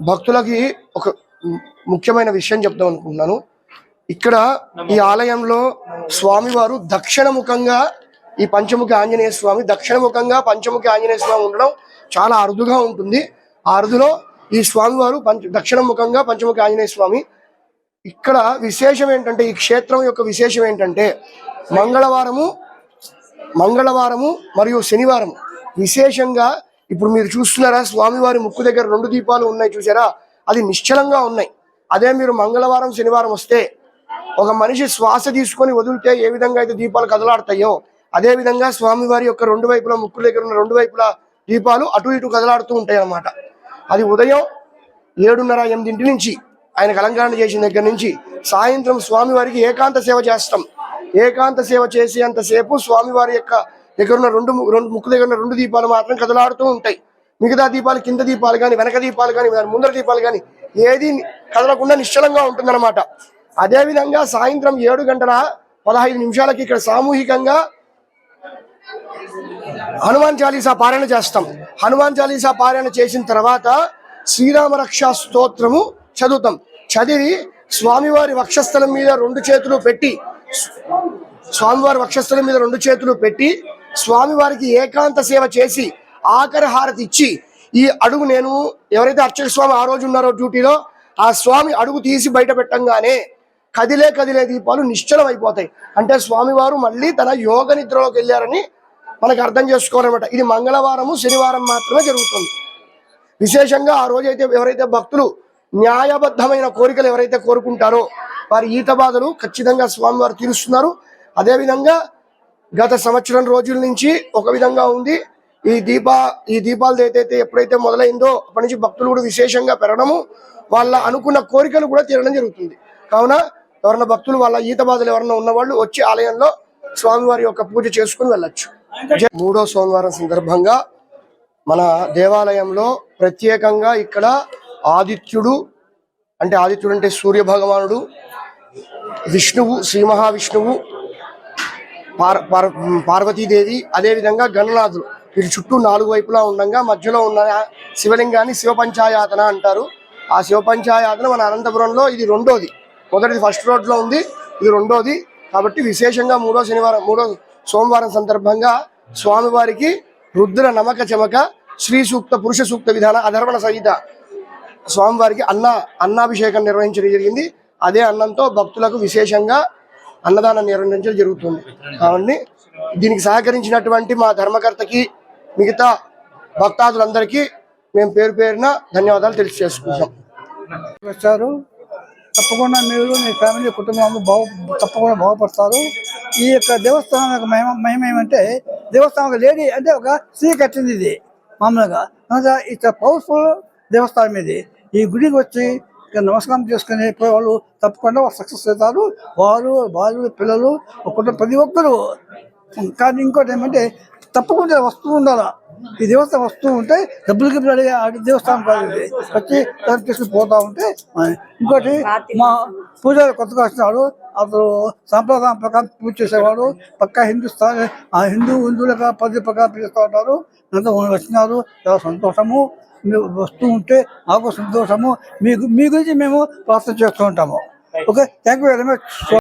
భక్తులకి ఒక ముఖ్యమైన విషయం చెప్దాం అనుకుంటున్నాను. ఇక్కడ ఈ ఆలయంలో స్వామివారు దక్షిణముఖంగా ఈ పంచముఖి ఆంజనేయ స్వామి దక్షిణముఖంగా పంచముఖి ఆంజనేయ స్వామి ఉండడం చాలా అరుదుగా ఉంటుంది. ఆ అరుదులో ఈ స్వామివారు దక్షిణముఖంగా పంచముఖి ఆంజనేయ స్వామి. ఇక్కడ విశేషం ఏంటంటే, ఈ క్షేత్రం యొక్క విశేషం ఏంటంటే, మంగళవారము మరియు శనివారం విశేషంగా ఇప్పుడు మీరు చూస్తున్నారా, స్వామివారి ముక్కు దగ్గర 2 దీపాలు ఉన్నాయి చూసారా, అది నిశ్చలంగా ఉన్నాయి. అదే మీరు మంగళవారం శనివారం వస్తే ఒక మనిషి శ్వాస తీసుకొని వదిలితే ఏ విధంగా అయితే దీపాలు కదలాడతాయో, అదే విధంగా స్వామివారి యొక్క 2 వైపులా ముక్కు దగ్గర ఉన్న 2 వైపులా దీపాలు అటు ఇటు కదలాడుతూ ఉంటాయి అన్నమాట. అది ఉదయం 7:30-8 నుంచి ఆయనకు అలంకరణ చేసిన దగ్గర నుంచి సాయంత్రం స్వామివారికి ఏకాంత సేవ చేస్తాం. ఏకాంత సేవ చేసేంతసేపు స్వామివారి యొక్క దగ్గర ఉన్న ముక్కు దగ్గర ఉన్న 2 దీపాలు మాత్రం కదలాడుతూ ఉంటాయి. మిగతా దీపాలు, కింద దీపాలు కానీ, వెనక దీపాలు కానీ, ముందర దీపాలు కానీ ఏది కదలకుండా నిశ్చలంగా ఉంటుందన్నమాట. అదేవిధంగా సాయంత్రం 7:15 ఇక్కడ సామూహికంగా హనుమాన్ చాలీసా పారాయణ చేస్తాం. హనుమాన్ చాలీసా పారాయణ చేసిన తర్వాత శ్రీరామ రక్షా స్తోత్రము చదువుతాం. చదివి స్వామివారి వక్షస్థలం మీద 2 చేతులు పెట్టి స్వామివారికి ఏకాంత సేవ చేసి ఆఖరి హారతి ఇచ్చి, ఈ అడుగు నేను ఎవరైతే అర్చక స్వామి ఆ రోజు ఉన్నారో డ్యూటీలో, ఆ స్వామి అడుగు తీసి బయట పెట్టంగానే కదిలే దీపాలు నిశ్చలం అయిపోతాయి. అంటే స్వామివారు మళ్ళీ తన యోగ నిద్రలోకి వెళ్ళారని మనకు అర్థం చేసుకోవాలన్నమాట. ఇది మంగళవారము శనివారం మాత్రమే జరుగుతుంది. విశేషంగా ఆ రోజైతే ఎవరైతే భక్తులు న్యాయబద్ధమైన కోరికలు ఎవరైతే కోరుకుంటారో వారి ఈత బాధలు ఖచ్చితంగా స్వామివారు తీరుస్తున్నారు. అదేవిధంగా గత సంవత్సరం రోజుల నుంచి ఒక విధంగా ఉంది. ఈ దీపాలు ఏదైతే ఎప్పుడైతే మొదలైందో అప్పటి నుంచి భక్తులు కూడా విశేషంగా పెరగడము, వాళ్ళ అనుకున్న కోరికలు కూడా తీరడం జరుగుతుంది. కావున ఎవరన్నా భక్తులు వాళ్ళ ఈత బాధలు ఎవరన్నా ఉన్నవాళ్ళు వచ్చి ఆలయంలో స్వామివారి యొక్క పూజ చేసుకుని వెళ్ళొచ్చు. 3వ సోమవారం సందర్భంగా మన దేవాలయంలో ప్రత్యేకంగా ఇక్కడ ఆదిత్యుడు అంటే సూర్య భగవానుడు, విష్ణువు, శ్రీ మహావిష్ణువు, పార్వతీదేవి, అదేవిధంగా గణనాథులు వీటి చుట్టూ 4 వైపులా ఉండగా మధ్యలో ఉన్న శివలింగాన్ని శివపంచాయాతన అంటారు. ఆ శివపంచాయాతన మన అనంతపురంలో ఇది 2వది. మొదటిది ఫస్ట్ రోడ్లో ఉంది, ఇది 2వది. కాబట్టి విశేషంగా 3వ సోమవారం సందర్భంగా స్వామివారికి రుద్ర నమక చమక శ్రీ సూక్త పురుష సూక్త విధాన అధర్వణ సహిత స్వామివారికి అన్నాభిషేకం నిర్వహించడం జరిగింది. అదే అన్నంతో భక్తులకు విశేషంగా అన్నదానం నిర్వహించడం జరుగుతుంది. కాబట్టి దీనికి సహకరించినటువంటి మా ధర్మకర్తకి, మిగతా భక్తాదులందరికీ మేము పేరు పేరున ధన్యవాదాలు తెలియజేసుకుంటాం. వచ్చారు, తప్పకుండా మీరు మీ ఫ్యామిలీ కుటుంబం తప్పకుండా బాగుపడతారు. ఈ యొక్క దేవస్థానం యొక్క మహిమ ఏమంటే, దేవస్థానం లేడీ అంటే ఒక స్త్రీ కట్టింది ఇది మామూలుగా. ఇట్స్ పవర్ఫుల్ దేవస్థానం ఇది. ఈ గుడికి వచ్చి నమస్కారం చేసుకుని వాళ్ళు తప్పకుండా సక్సెస్ అవుతారు. వాళ్ళు పిల్లలు ప్రతి ఒక్కరు. కానీ ఇంకోటి ఏమంటే, తప్పకుండా వస్తువు ఉండాలా. ఈ దేవస్థానం వస్తూ ఉంటే డబ్బులకి అడిగే దేవస్థానం కాదు ఇది. వచ్చి తీసుకుని పోతా ఉంటే. ఇంకోటి మా పూజారి కొత్తగా వచ్చినాడు, అతను సాంప్రదాయం ప్రకారం పూజ చేసేవాడు. పక్కా హిందువులుగా పద్ధతి ప్రకారం పిలుస్తూ ఉంటారు. అంతా వచ్చినారు, చాలా సంతోషము. మీరు వస్తూ ఉంటే మాకు సంతోషము. మీ గురించి మేము ప్రార్థన చేస్తూ ఉంటాము. Okay, thank you very much.